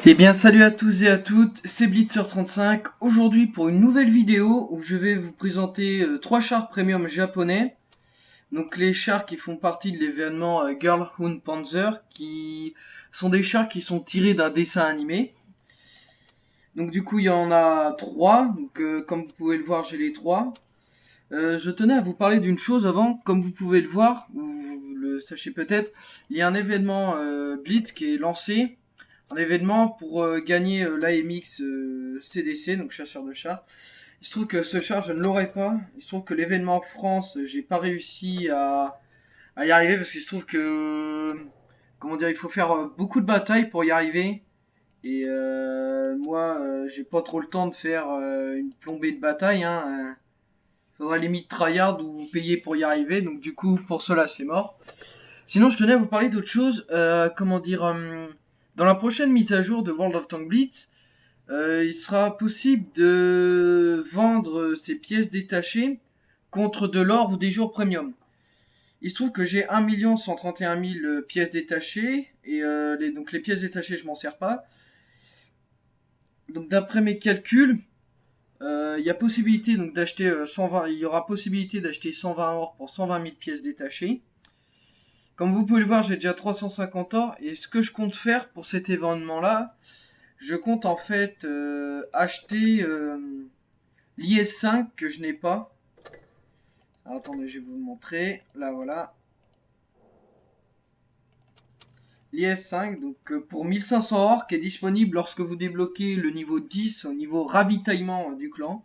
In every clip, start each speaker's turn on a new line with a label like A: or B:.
A: Eh bien salut à tous et à toutes, c'est Blitzer35, aujourd'hui pour une nouvelle vidéo où je vais vous présenter 3 chars premium japonais. Donc les chars qui font partie de l'événement Girl Hound Panzer, qui sont des chars qui sont tirés d'un dessin animé. Donc du coup il y en a 3, donc comme vous pouvez le voir j'ai les 3. Je tenais à vous parler d'une chose avant, comme vous pouvez le voir, ou vous le sachez peut-être, il y a un événement Blitz qui est lancé. Un événement pour gagner l'AMX CDC, donc chasseur de chars. Il se trouve que ce char, je ne l'aurai pas. Il se trouve que l'événement France, j'ai pas réussi à y arriver parce qu'il se trouve que, comment dire, il faut faire beaucoup de batailles pour y arriver. Et moi, j'ai pas trop le temps de faire une plombée de bataille. Faudrait limite tryhard ou payer pour y arriver. Donc du coup, pour cela, c'est mort. Sinon, je tenais à vous parler d'autre chose. Comment dire dans la prochaine mise à jour de World of Tanks Blitz, il sera possible de vendre ces pièces détachées contre de l'or ou des jours premium. Il se trouve que j'ai 1 131 000 pièces détachées et donc les pièces détachées je m'en sers pas. Donc d'après mes calculs, il y a possibilité donc d'acheter 120, il y aura possibilité d'acheter 120 or pour 120 000 pièces détachées. Comme vous pouvez le voir, j'ai déjà 350 or et ce que je compte faire pour cet événement là, je compte en fait acheter l'IS5 que je n'ai pas. Alors, attendez, je vais vous le montrer. Là, voilà. L'IS5, donc pour 1500 or, qui est disponible lorsque vous débloquez le niveau 10 au niveau ravitaillement du clan.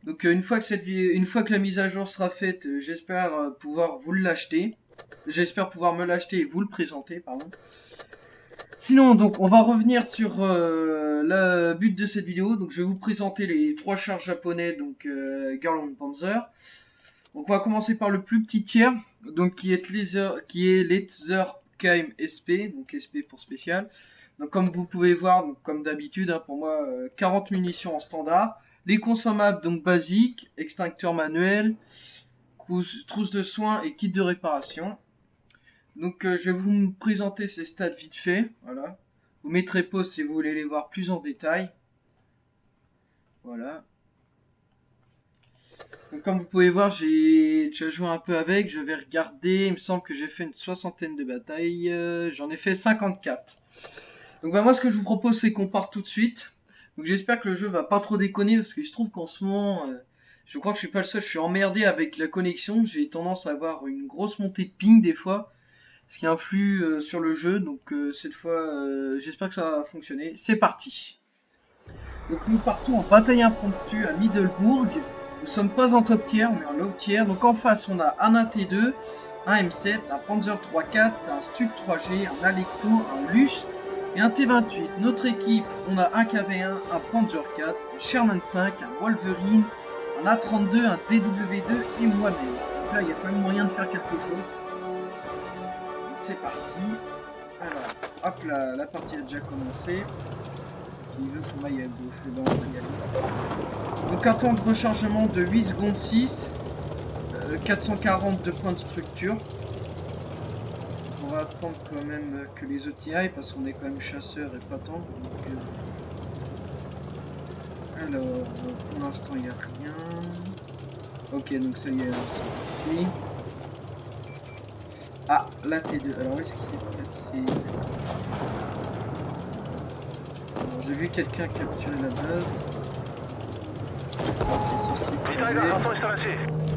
A: Donc une fois que la mise à jour sera faite, j'espère pouvoir vous l'acheter. J'espère pouvoir me l'acheter et vous le présenter, pardon. Sinon, donc, on va revenir sur le but de cette vidéo. Donc, je vais vous présenter les 3 chars japonais, donc Girl Hound Panzer. Donc, on va commencer par le plus petit tiers, donc qui est Laserkeim SP, donc SP pour spécial. Donc, comme vous pouvez voir, donc, comme d'habitude, pour moi, 40 munitions en standard. Les consommables, donc basiques, extincteur manuel, trousse de soins et kit de réparation. Donc je vais vous présenter ces stats vite fait, voilà. Vous mettrez pause si vous voulez les voir plus en détail. Voilà. Donc comme vous pouvez voir, j'ai déjà joué un peu avec, je vais regarder, il me semble que j'ai fait une 60aine de batailles, j'en ai fait 54. Donc bah, moi ce que je vous propose c'est qu'on parte tout de suite. Donc j'espère que le jeu va pas trop déconner parce que je trouve qu'en ce moment, je crois que je suis pas le seul, je suis emmerdé avec la connexion, j'ai tendance à avoir une grosse montée de ping des fois. Ce qui influe sur le jeu, donc cette fois j'espère que ça va fonctionner. C'est parti. Donc nous partons en bataille impromptue à Middelburg. Nous sommes pas en top tier, on est en low tier. Donc en face on a un AT2, un M7, un Panzer 3-4, un Stuck 3G, un Alecto, un Luch et un T28. Notre équipe, on a un KV1, un Panzer 4, un Sherman 5, un Wolverine, un A32, un DW2 et moi-même. Donc là il y a quand même moyen de faire quelque chose. C'est parti. Alors, hop là, la partie a déjà commencé. Qui veut qu'on aille à gauche, le on va y aller. Donc un temps de rechargement de 8 secondes 6. 440 de points de structure. On va attendre quand même que les autres y aillent parce qu'on est quand même chasseur et pas tant. Donc, alors, pour l'instant il n'y a rien. Ok, donc ça y est, c'est fini. Ah, la T2. Alors, où est-ce qu'il est placé? J'ai vu quelqu'un capturer la base.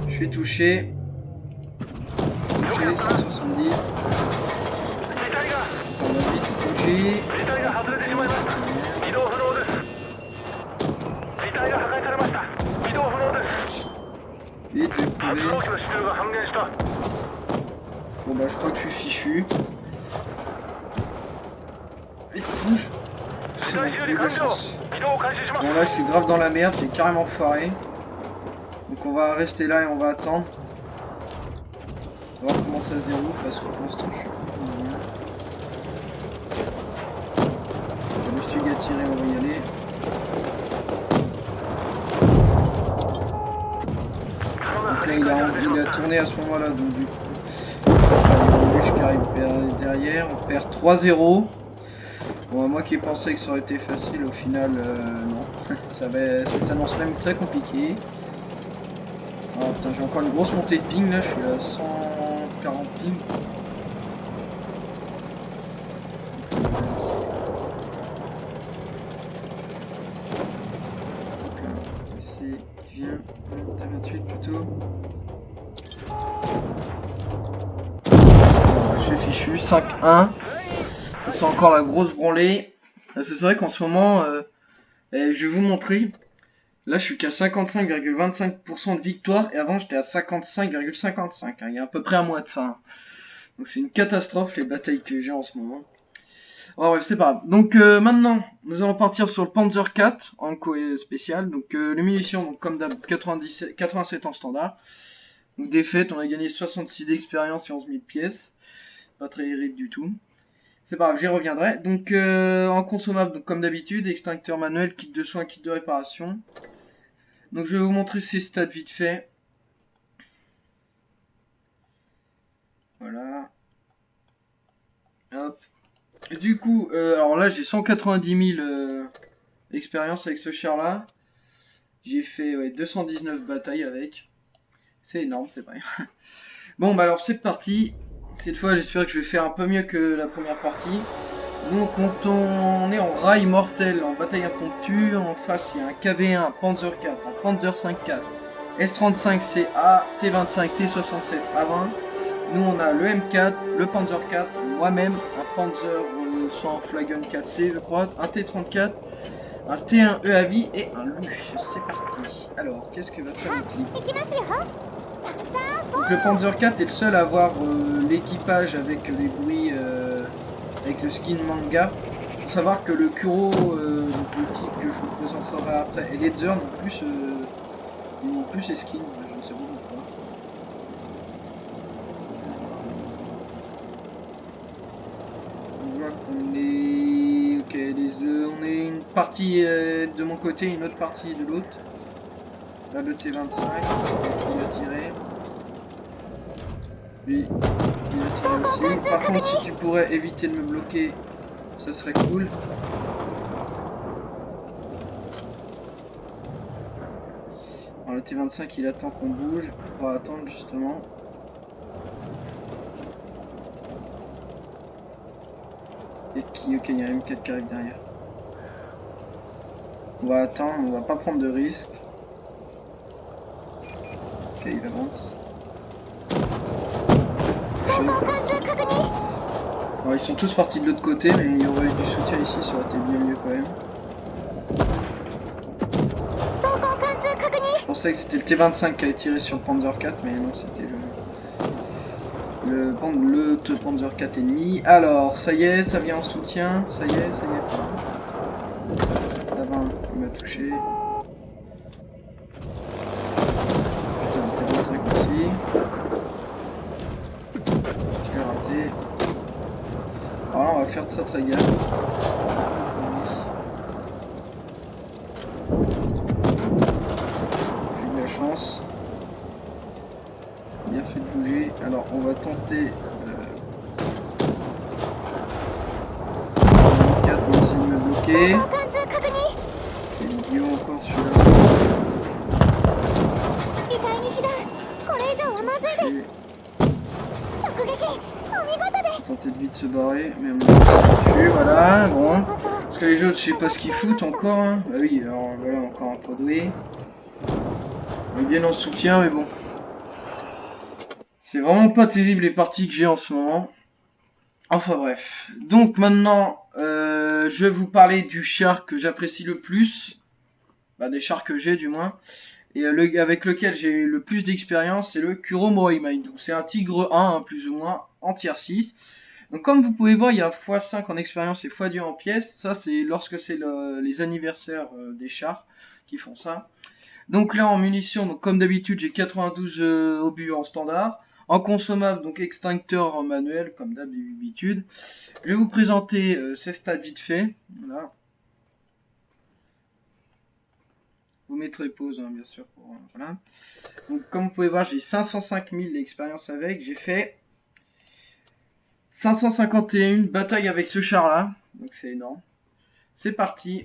A: Je suis touché. Touché, 170. On va vite bouger. Vite, je vais couler. Bon bah je crois que je suis fichu. Vite, bouge. Bon, j'ai eu de la chance. Bon là je suis grave dans la merde, j'ai carrément foiré. Donc on va rester là et on va attendre. On va voir comment ça se déroule parce que pour l'instant je suis pas bien. Le Stug a tiré, on va y aller. Donc là il a tourné à ce moment là, donc du coup. Qui arrive derrière, on perd 3-0. Bon, moi qui pensais que ça aurait été facile, au final, non. Ça s'annonce même très compliqué. Oh putain, j'ai encore une grosse montée de ping là, je suis à 140 ping. Viens, t'as 28 plutôt. Je suis fichu, 5-1. Ça sent encore la grosse branlée. C'est vrai qu'en ce moment, je vais vous montrer. Là, je suis qu'à 55,25% de victoire et avant, j'étais à 55,55. Il y a à peu près un mois de ça. Donc, c'est une catastrophe les batailles que j'ai en ce moment. Oh, bref, c'est pas grave. Donc, maintenant, nous allons partir sur le Panzer 4 en spécial. Donc, les munitions, donc, comme d'hab, 87 en standard. Donc, défaite, on a gagné 66 d'expérience et 11 000 pièces. Pas très terrible du tout. C'est pas grave, j'y reviendrai. Donc, en consommable, donc, comme d'habitude, extincteur manuel, kit de soins, kit de réparation. Donc je vais vous montrer ces stats vite fait. Voilà. Hop. Et du coup, alors là j'ai 190 000 expériences avec ce char là. J'ai fait 219 batailles avec. C'est énorme, c'est vrai. Bon bah alors c'est parti. Cette fois j'espère que je vais faire un peu mieux que la première partie. Donc on est en rail mortel, en bataille impromptue. En face il y a un KV1, un Panzer 4, un Panzer 5-4, S35CA, T25, T67 A20. Nous on a le M4, le Panzer 4, moi-même, un Panzer sans Flagon 4C je crois, un T34, un T1E à vie et un Luche. C'est parti. Alors, qu'est-ce que va faire l'équipe? Donc le Panzer 4 est le seul à avoir l'équipage avec les bruits, avec le skin manga. Faut savoir que le Kuro, donc le type que je vous présenterai après, et Ledger ils n'ont plus ces skins, je ne sais pas pourquoi. On voit qu'on est... Ok, on est une partie de mon côté, une autre partie de l'autre. Là le T25, il a tiré. Lui, il a tiré aussi. Par contre, si tu pourrais éviter de me bloquer, ça serait cool. Alors le T25 il attend qu'on bouge. On va attendre justement. Et qui... Ok, il y a un M4 qui arrive derrière. On va attendre, on va pas prendre de risques. Ok, il avance. Alors, ils sont tous partis de l'autre côté, mais il y aurait eu du soutien ici, ça aurait été bien mieux quand même. Je pensais que c'était le T25 qui avait tiré sur le Panzer 4, mais non, c'était le Panzer 4 ennemi. Alors, ça y est, ça vient en soutien. Ça y est. Ça va, il m'a touché. Ça le T25 aussi. Je l'ai raté. Alors là, on va faire très gaffe. J'ai eu de la chance. Bien fait de bouger. Alors, on va tenter... 4, on va essayer de me bloquer. Quel idiot encore celui-là. Tenter de vite se barrer, mais on dessus, voilà, bon. Parce que les autres, je sais pas ce qu'ils foutent encore. Hein. Bah oui, alors voilà, encore un produit. On est bien en soutien, mais bon. C'est vraiment pas terrible les parties que j'ai en ce moment. Enfin bref. Donc maintenant, je vais vous parler du char que j'apprécie le plus. Bah, des chars que j'ai du moins. Et avec lequel j'ai le plus d'expérience, c'est le Kuro Morimai. Donc c'est un Tigre 1, hein, plus ou moins, en tier 6. Donc comme vous pouvez voir, il y a x5 en expérience et x2 en pièces. Ça c'est lorsque c'est les anniversaires des chars qui font ça. Donc là en munitions, donc comme d'habitude j'ai 92 obus en standard. En consommable, donc extincteur en manuel, comme d'habitude. Je vais vous présenter ces stats vite fait. Voilà. Vous mettrez pause, hein, bien sûr. Voilà. Donc comme vous pouvez voir, j'ai 505 000 d'expérience avec. J'ai fait 551 bataille avec ce char là, donc c'est énorme. C'est parti.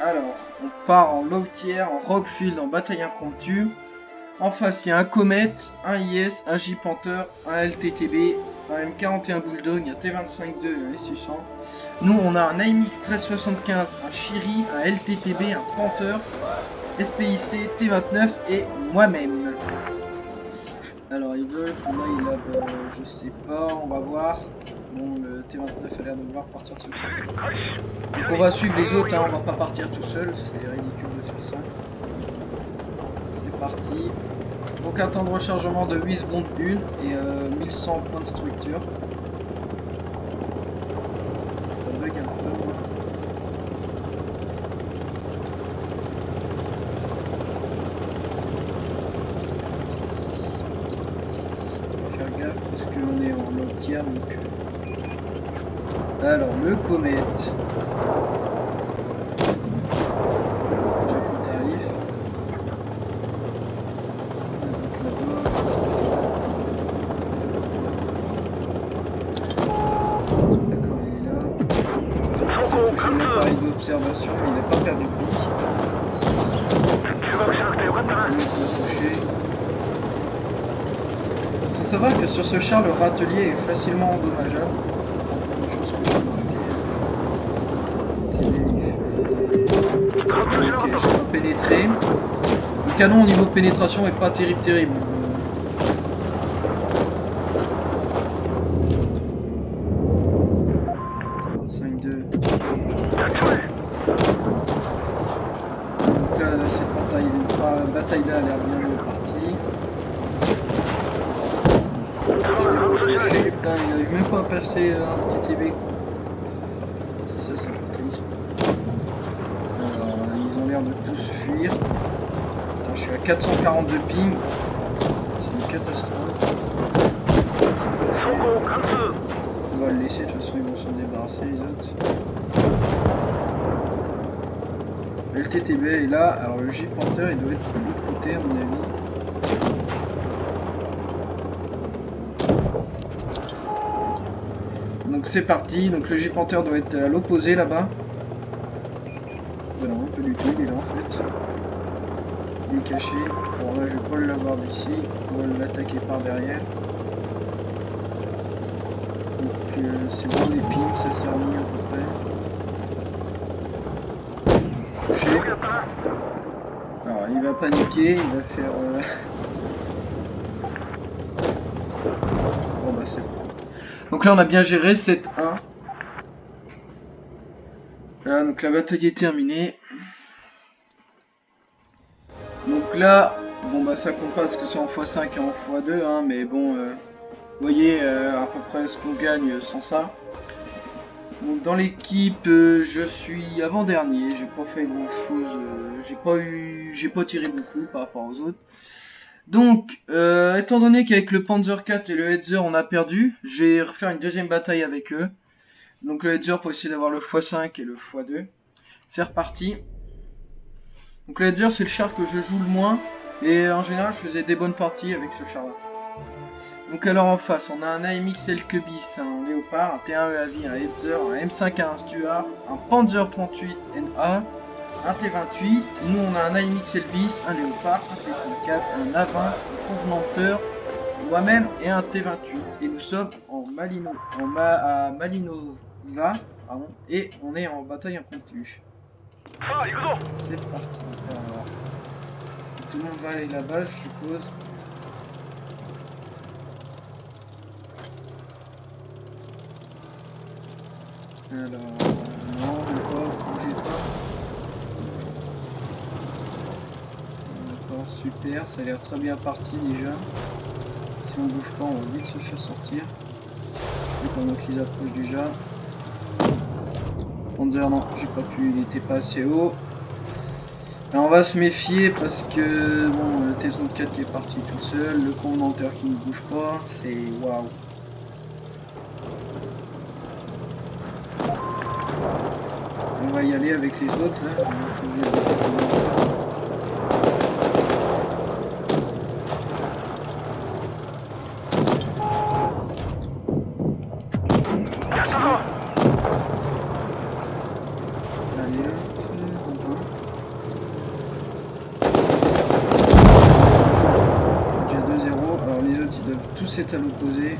A: Alors, on part en low tier, en rockfield, en bataille impromptue. En face, il y a un Comet, un IS, un J-Panther, un LTTB, un M41 Bulldog, un T25-2 et un S800. Nous, on a un AMX 1375, un Chiri, un LTTB, un Panther, SPIC, T29 et moi-même. Alors, ils veulent qu'on aille là, je sais pas, on va voir. Bon, le T29 a l'air de vouloir partir de ce côté. Donc on va suivre les autres, hein, on va pas partir tout seul, c'est ridicule de faire ça. C'est parti. Donc un temps de rechargement de 8 secondes 1 et 1100 points de structure. Ça bug un peu. Faire gaffe parce qu'on est en low tier donc. Alors le Comet. Japon tarif. D'accord, il est là. J'ai touché l'appareil d'observation, mais il n'a pas perdu de vie. Il faut savoir que sur ce char, le râtelier est facilement endommageable. Ok, je peux pénétrer. Le canon au niveau de pénétration est pas terrible. 25-2. Donc là, cette bataille là a l'air bien partie. Putain, il n'arrive même pas à percer un TTB. C'est ça, c'est pas triste. Alors, ils ont l'air de tous fuir. Putain, je suis à 442 ping. C'est une catastrophe. On va le laisser, de toute façon ils vont s'en débarrasser les autres. Le TTB est là, alors le J-Panther il doit être de l'autre côté à mon avis. Donc c'est parti, donc le J-Panther doit être à l'opposé là-bas. Non, pas du tout, il est là en fait. Il est caché. Bon là je vais pas l'avoir d'ici, on va l'attaquer par derrière. Donc c'est bon les pings, ça s'est remis à peu près. Touché. Alors il va paniquer, il va faire... Bon bah c'est bon. Donc là on a bien géré 7-1. Voilà, donc la bataille est terminée. Donc là, bon bah ça compte pas parce que c'est en x5 et en x2, hein, mais bon, vous voyez à peu près ce qu'on gagne sans ça. Donc dans l'équipe, je suis avant-dernier, j'ai pas fait grand chose, j'ai pas tiré beaucoup par rapport aux autres. Donc, étant donné qu'avec le Panzer 4 et le Hetzer on a perdu, je vais refaire une deuxième bataille avec eux. Donc le Hetzer pour essayer d'avoir le x5 et le x2. C'est reparti. Donc le Hetzer c'est le char que je joue le moins. Et en général je faisais des bonnes parties avec ce char là. Donc alors en face on a un AMX Elkebis, un Léopard, un T1 EAV, un Hetzer, un M51 un Stuart, un Panzer 38 NA, un T28. Nous on a un AMX Elvis, un Léopard, un T34, un A20, un Convenanteur, moi-même et un T28. Et nous sommes en à Malinova, pardon, et on est en bataille impromptue. C'est parti. Alors, tout le monde va aller là-bas, je suppose. Alors, non, bougez pas. D'accord, super, ça a l'air très bien parti déjà. Si on bouge pas, on va vite se faire sortir. Et pendant qu'ils approchent déjà. Panzer, non, j'ai pas pu, il était pas assez haut. Là, on va se méfier parce que bon, le T34 qui est parti tout seul, le condensateur qui ne bouge pas, c'est waouh. On va y aller avec les autres là. Allez, hop, on va. Déjà 2-0. Alors les autres ils doivent tous être à l'opposé.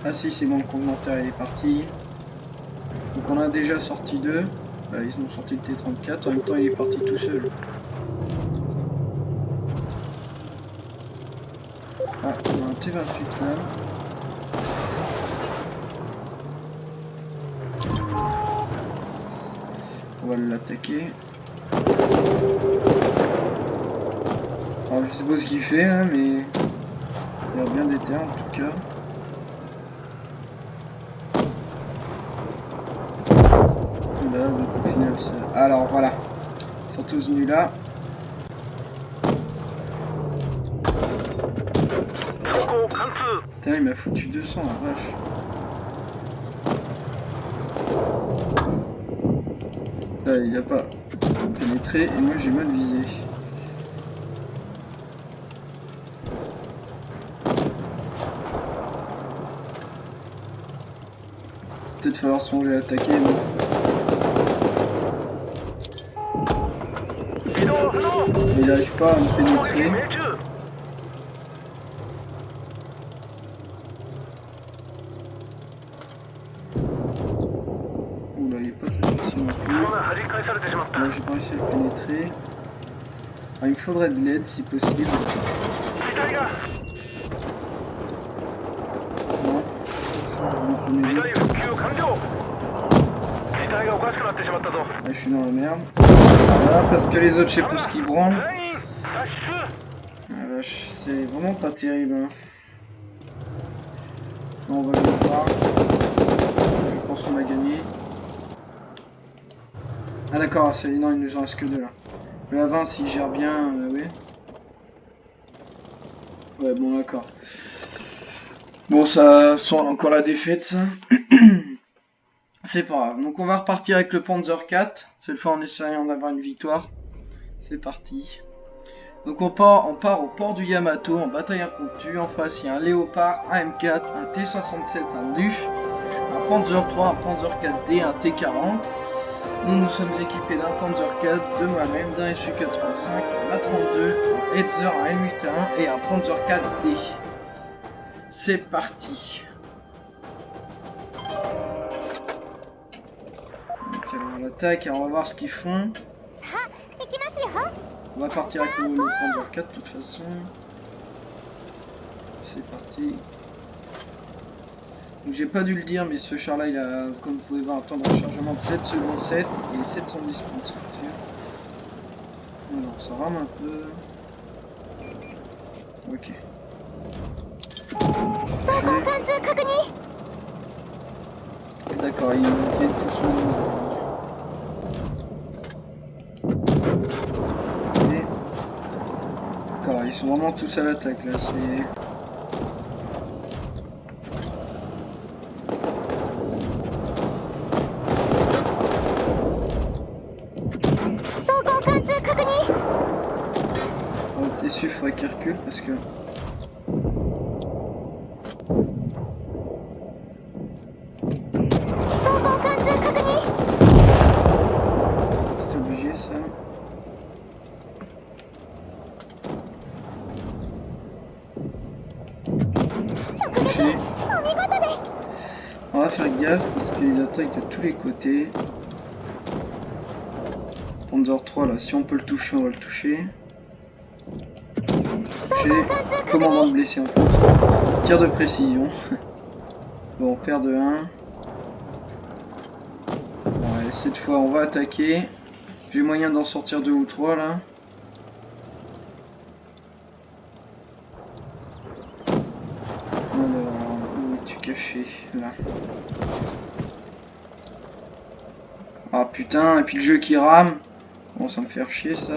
A: Ah si, c'est bon, le commentaire il est parti. Donc on a déjà sorti 2. Bah, ils ont sorti le T34, en même temps il est parti tout seul. Ah, on a un T28 là. On va l'attaquer. Alors je sais pas ce qu'il fait là, mais il a l'air bien déter en tout cas. Là, donc au final ça... Alors voilà, ils sont tous venus là. Putain, il m'a foutu 200, la vache. Là, il a pas pénétré et moi j'ai mal visé. Peut-être falloir songer à attaquer, mais... Il n'arrive pas à me pénétrer. Oula, il n'y a pas de pression non plus. Là, j'ai pas réussi à le pénétrer. Ah, il me faudrait de l'aide si possible. Non. Ah, je suis dans la merde. Voilà, parce que les autres, je sais pas ce qu'ils branlent. Ah vache, c'est vraiment pas terrible. Hein. Non, on va le voir. Je pense qu'on a gagné. Ah d'accord, non, il nous en reste que 2 là. Le A20 s'il gère bien, oui. Ouais, bon d'accord. Bon, ça sent encore la défaite ça. C'est pas grave. Donc on va repartir avec le Panzer 4. Cette fois en essayant d'avoir une victoire. C'est parti. Donc on part au port du Yamato en bataille impromptue. En face il y a un Léopard, un M4, un T67, un Luch, un Panzer 3, un Panzer 4D, un T40. Nous sommes équipés d'un Panzer 4, de moi-même, d'un Su-85, un A32, un Hetzer, un M81 et un Panzer 4D. C'est parti. Donc alors on attaque et on va voir ce qu'ils font. On va partir avec le Panzer 4 de toute façon. C'est parti. Donc j'ai pas dû le dire, mais ce char là il a, comme vous pouvez voir, un temps de rechargement de 7 secondes 7 et 710 pour le sortir. Alors ça rame un peu. Ok. D'accord, il est tout son... D'accord, ils sont vraiment tous à l'attaque là, c'est... T'es sûr, il faudrait qu'il recule parce que... C'est obligé ça. Okay. On va faire gaffe parce qu'ils attaquent de tous les côtés. Panzer 3 là, si on peut le toucher, on va le toucher. Commandant blessé en plus. Tir de précision. Bon, on perd de 1. Bon, allez, cette fois on va attaquer. J'ai moyen d'en sortir 2 ou 3 là. Alors, où es-tu caché? Là. Ah putain, et puis le jeu qui rame. Bon, ça me fait chier ça.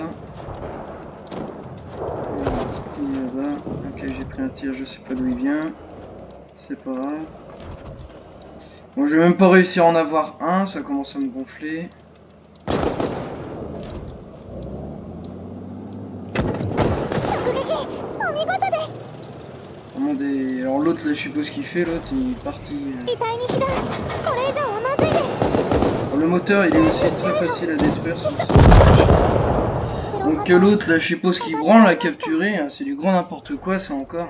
A: Là-bas. Ok, j'ai pris un tir, je sais pas d'où il vient. C'est pas grave. Bon, je vais même pas réussir à en avoir un, ça commence à me gonfler. Vraiment des... Alors l'autre là, je sais pas ce qu'il fait, l'autre il est parti. Alors, le moteur il est aussi très facile à détruire. Donc l'autre là, je sais pas ce qu'il branle à capturer, hein, c'est du grand n'importe quoi ça encore.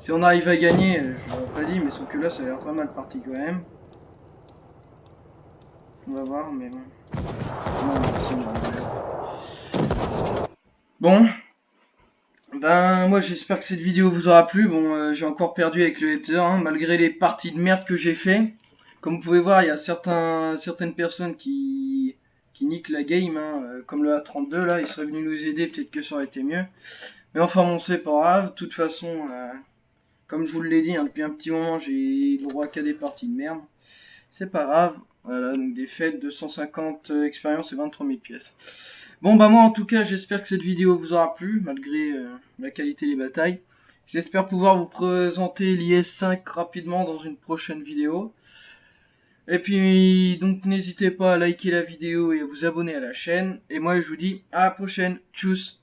A: Si on arrive à gagner, je l'aurais pas dit, mais sauf que là ça a l'air très mal parti quand même. On va voir, mais bon. Bon. Ben moi j'espère que cette vidéo vous aura plu. Bon j'ai encore perdu avec le hater hein, malgré les parties de merde que j'ai fait. Comme vous pouvez voir il y a certaines personnes qui niquent la game hein, comme le A32 là, il serait venu nous aider, peut-être que ça aurait été mieux. Mais enfin bon c'est pas grave, de toute façon comme je vous l'ai dit hein, depuis un petit moment j'ai le droit qu'à des parties de merde. C'est pas grave, voilà donc des fêtes, 250 expériences et 23 000 pièces. Bon bah moi en tout cas j'espère que cette vidéo vous aura plu malgré la qualité des batailles. J'espère pouvoir vous présenter l'IS-5 rapidement dans une prochaine vidéo. Et puis donc n'hésitez pas à liker la vidéo et à vous abonner à la chaîne. Et moi je vous dis à la prochaine, tchuss.